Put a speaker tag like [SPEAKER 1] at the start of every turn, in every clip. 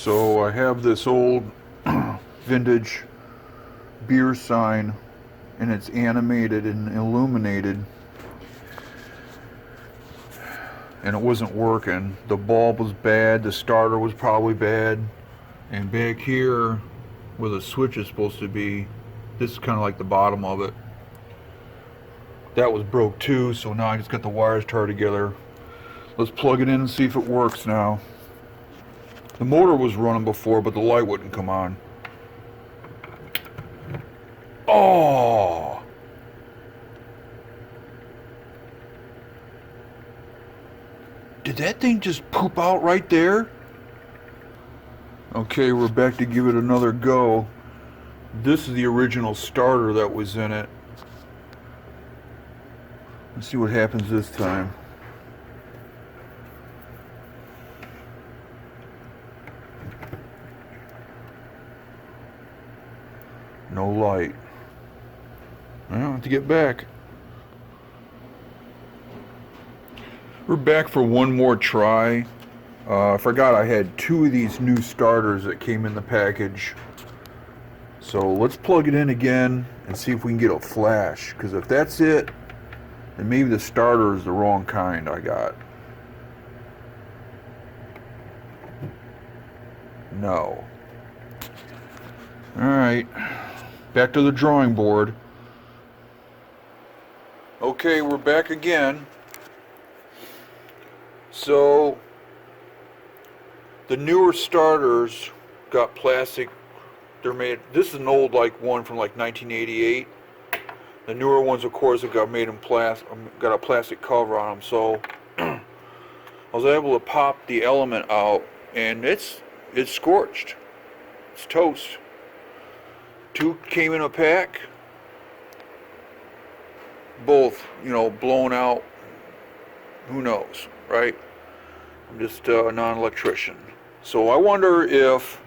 [SPEAKER 1] So I have this old vintage beer sign, and it's animated and illuminated, and it wasn't working. The bulb was bad, the starter was probably bad, and back here where the switch is supposed to be, this is kind of like the bottom of it, that was broke too. So now I just got the wires tied together. Let's plug it in and see if it works now. The motor was running before, but the light wouldn't come on. Oh! Did that thing just poop out right there? Okay, we're back to give it another go. This is the original starter that was in it. Let's see what happens this time. No light. I have to get back. We're back for one more try. I forgot I had 2 of these new starters that came in the package. So let's plug it in again and see if we can get a flash. Because if that's it, then maybe the starter is the wrong kind I got. No. Alright. Back to the drawing board. Okay, we're back again. So, the newer starters got plastic. They're made, this is an old one from 1988. The newer ones, of course, have got made in plastic, got a plastic cover on them. So, I was able to pop the element out, and it's scorched. It's toast. 2 came in a pack. Both, blown out. Who knows, right? I'm just a non-electrician. So I wonder if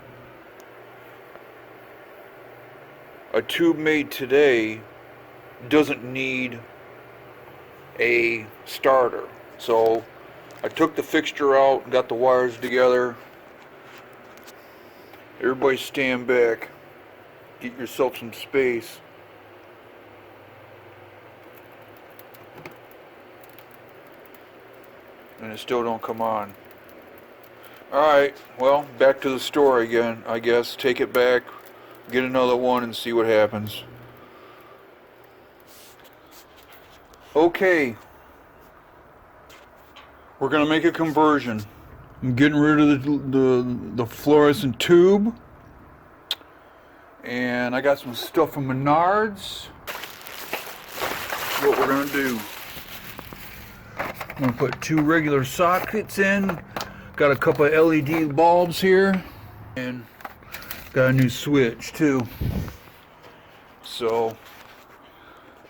[SPEAKER 1] a tube made today doesn't need a starter. So I took the fixture out and got the wires together. Everybody stand back. Get yourself some space. And it still don't come on. Alright, well, back to the store again, I guess. Take it back, get another one, and see what happens. Okay. We're going to make a conversion. I'm getting rid of the fluorescent tube. And I got some stuff from Menards. What we're going to do. I'm going to put 2 regular sockets in. Got a couple of LED bulbs here. And got a new switch too. So,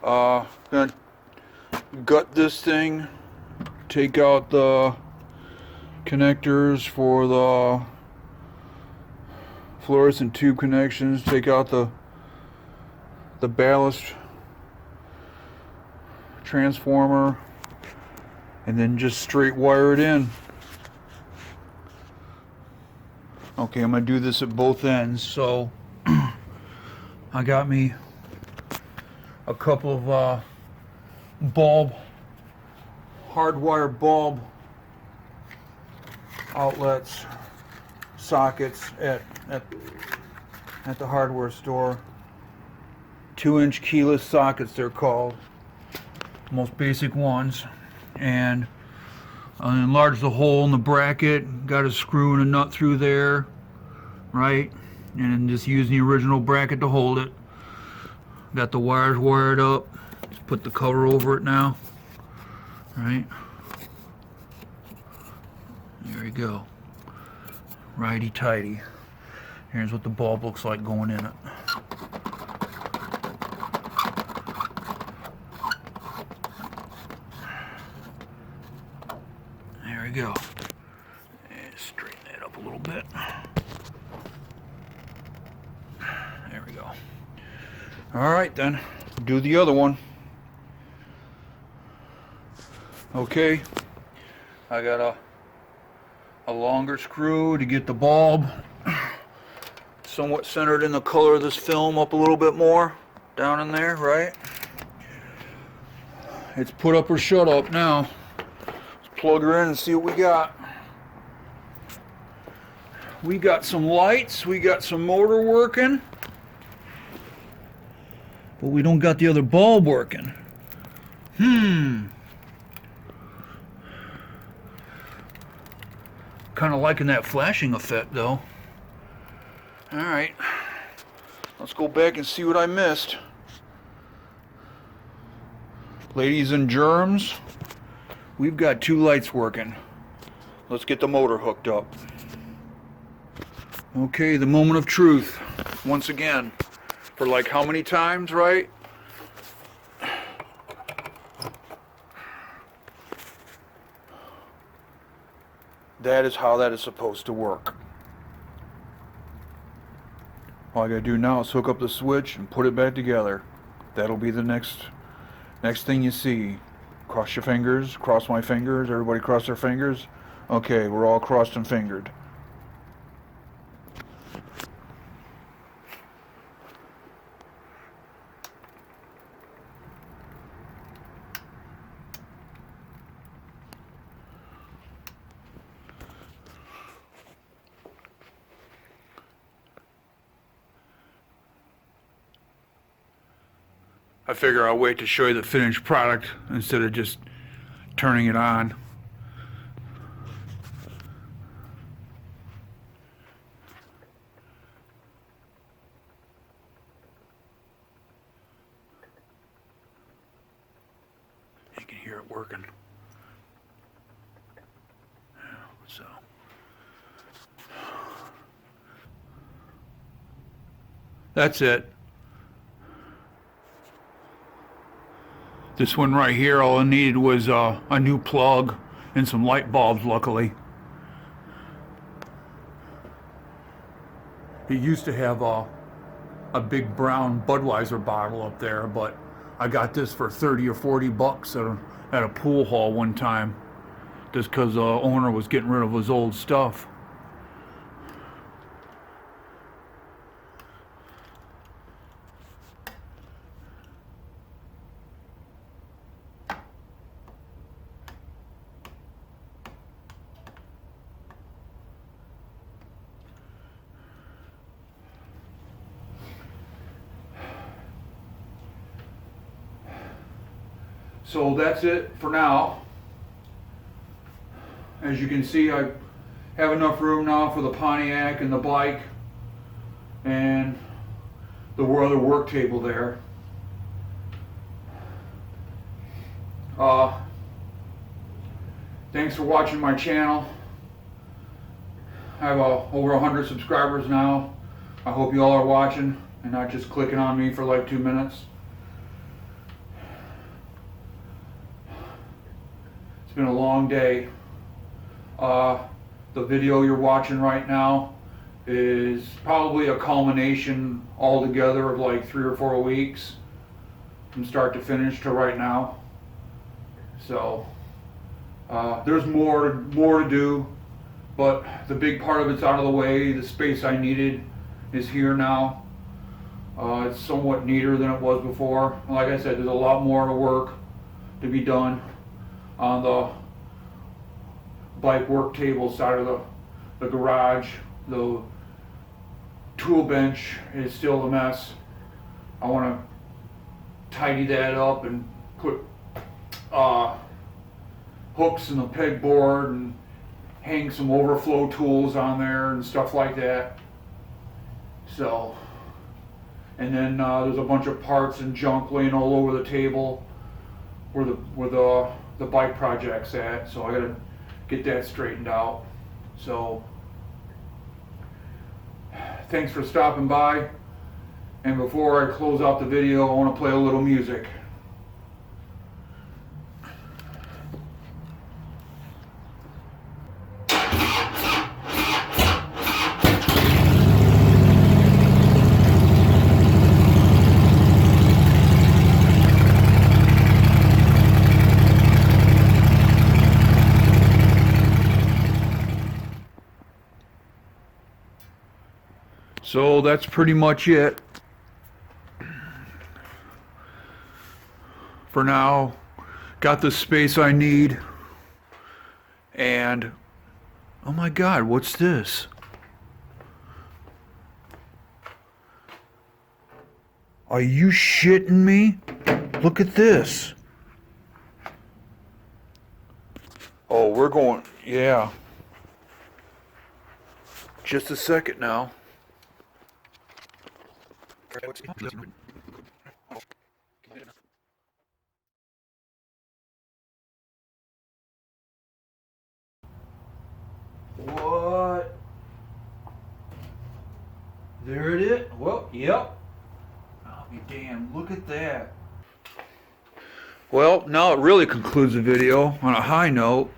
[SPEAKER 1] going to gut this thing. Take out the connectors for the fluorescent tube connections. Take out the ballast transformer, and then just straight wire it in. Okay, I'm gonna do this at both ends. So I got me a couple of hardwire bulb outlets, sockets at the hardware store. 2-inch keyless sockets, they're called. Most basic ones. And I enlarged the hole in the bracket, got a screw and a nut through there, right? And just using the original bracket to hold it. Got the wires wired up. Just put the cover over it now, right? There you go. Righty tighty. Here's what the bulb looks like going in it. There we go. And straighten that up a little bit. There we go. Alright then, do the other one. Okay, I got a a longer screw to get the bulb somewhat centered in the color of this film up a little bit more down in there, right? It's put up or shut up now. Let's plug her in and see what we got. We got some lights, we got some motor working, but we don't got the other bulb working. Kind of liking that flashing effect though. Alright, let's go back and see what I missed. Ladies and germs, we've got 2 lights working. Let's get the motor hooked up. Okay, the moment of truth. Once again, for like how many times, right? That is how that is supposed to work. All I gotta do now is hook up the switch and put it back together. That'll be the next thing you see. Cross your fingers, cross my fingers, everybody cross their fingers. Okay, we're all crossed and fingered. I figure I'll wait to show you the finished product instead of just turning it on. You can hear it working. So that's it. This one right here, all I needed was a new plug and some light bulbs, luckily. It used to have a big brown Budweiser bottle up there, but I got this for 30 or 40 bucks at a pool hall one time, just because the owner was getting rid of his old stuff. So that's it for now. As you can see, I have enough room now for the Pontiac and the bike and the other work table there. Thanks for watching my channel. I have over 100 subscribers now. I hope you all are watching and not just clicking on me for like 2 minutes. It's been a long day. The video you're watching right now is probably a culmination altogether of like 3 or 4 weeks from start to finish to right now. So there's more to do, but the big part of it's out of the way. The space I needed is here now. It's somewhat neater than it was before. Like I said, there's a lot more work to be done on the bike work table side of the garage. The tool bench is still a mess. I want to tidy that up and put hooks in the pegboard and hang some overflow tools on there and stuff like that. So, and then there's a bunch of parts and junk laying all over the table where the bike project's at, so I gotta get that straightened out. So thanks for stopping by, and before I close out the video, I want to play a little music. So that's pretty much it for now. Got the space I need. And oh my God, what's this? Are you shitting me? Look at this. Oh, we're going, yeah. Just a second now. What? There it is. Well, yep. I'll be damned. Look at that. Well, now it really concludes the video on a high note.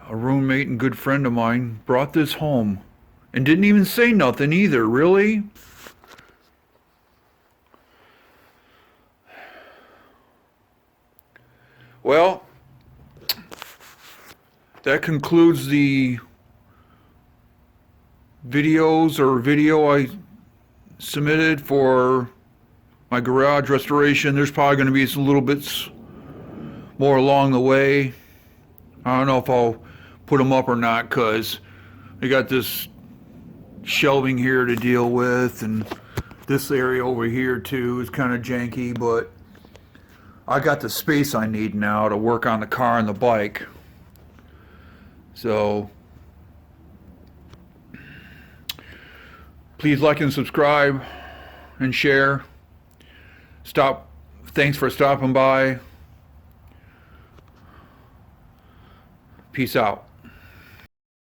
[SPEAKER 1] A roommate and good friend of mine brought this home and didn't even say nothing either. Really? Well, that concludes the videos or video I submitted for my garage restoration. There's probably going to be some little bits more along the way. I don't know if I'll put them up or not, because we got this shelving here to deal with, and this area over here too is kind of janky, but I got the space I need now to work on the car and the bike. So please like and subscribe and share. Thanks for stopping by. Peace out.